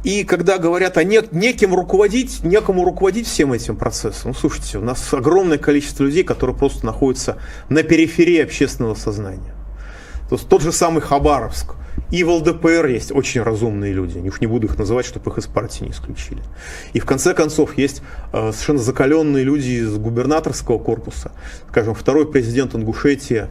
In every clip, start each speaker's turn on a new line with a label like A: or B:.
A: И когда говорят о некому руководить всем этим процессом, ну, слушайте, у нас огромное количество людей, которые просто находятся на периферии общественного сознания. То есть тот же самый Хабаровск. И в ЛДПР есть очень разумные люди. Я уж не буду их называть, чтобы их из партии не исключили. И в конце концов есть совершенно закаленные люди из губернаторского корпуса. Скажем, второй президент Ингушетии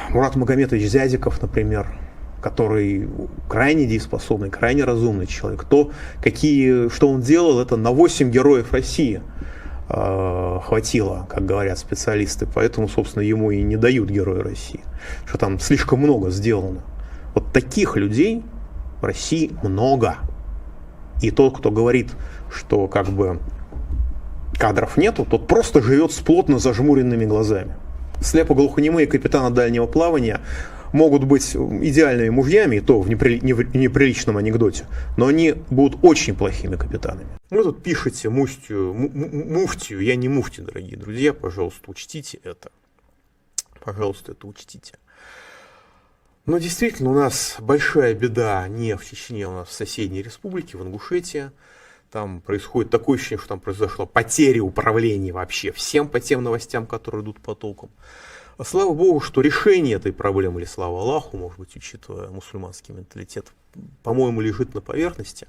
A: Мурат Магометович Зязиков, например, который крайне дееспособный, крайне разумный человек. Что он делал, это на 8 героев России хватило, как говорят специалисты. Поэтому, собственно, ему и не дают Героя России. Что там слишком много сделано. Вот таких людей в России много. И тот, кто говорит, что как бы кадров нету, тот просто живет с плотно зажмуренными глазами. Слепо-глухонемые капитаны дальнего плавания могут быть идеальными мужьями, и то в неприличном анекдоте, но они будут очень плохими капитанами. Вы тут пишете муфтию, я не муфти, дорогие друзья, пожалуйста, учтите это. Пожалуйста, это учтите. Но действительно, у нас большая беда не в Чечне, у нас в соседней республике, в Ингушетии. Там происходит такое ощущение, что там произошла потеря управления вообще всем по тем новостям, которые идут потоком. А слава Богу, что решение этой проблемы, или слава Аллаху, может быть, учитывая мусульманский менталитет, по-моему, лежит на поверхности.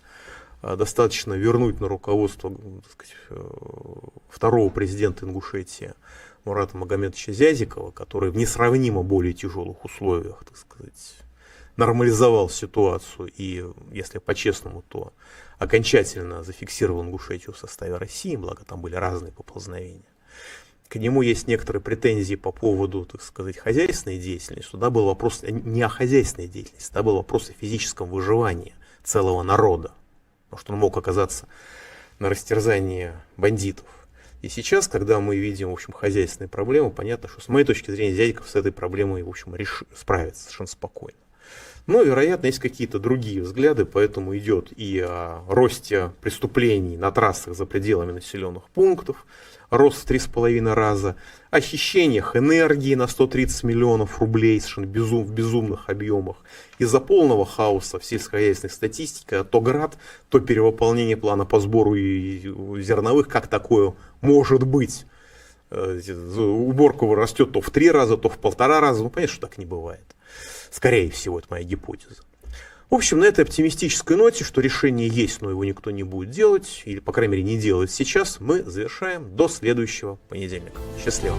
A: Достаточно вернуть на руководство, так сказать, второго президента Ингушетии Мурата Магометовича Зязикова, который в несравнимо более тяжелых условиях, так сказать, нормализовал ситуацию и, если по-честному, то окончательно зафиксировал Ингушетию в составе России, благо там были разные поползновения. К нему есть некоторые претензии по поводу, так сказать, хозяйственной деятельности. Туда был вопрос не о хозяйственной деятельности, туда был вопрос о физическом выживании целого народа. Потому что он мог оказаться на растерзании бандитов. И сейчас, когда мы видим, в общем, хозяйственные проблемы, понятно, что с моей точки зрения Зязиков с этой проблемой, в общем, справится совершенно спокойно. Но, вероятно, есть какие-то другие взгляды, поэтому идет и о росте преступлений на трассах за пределами населенных пунктов, рост в 3,5 раза, о хищениях энергии на 130 миллионов рублей совершенно в безумных объемах, из-за полного хаоса в сельскохозяйственной статистике, то град, то перевыполнение плана по сбору зерновых, как такое может быть. Уборка растет то в 3 раза, то в 1,5 раза, ну понятно, что так не бывает. Скорее всего, это моя гипотеза. В общем, на этой оптимистической ноте, что решение есть, но его никто не будет делать, или, по крайней мере, не делает сейчас, мы завершаем до следующего понедельника. Счастливо!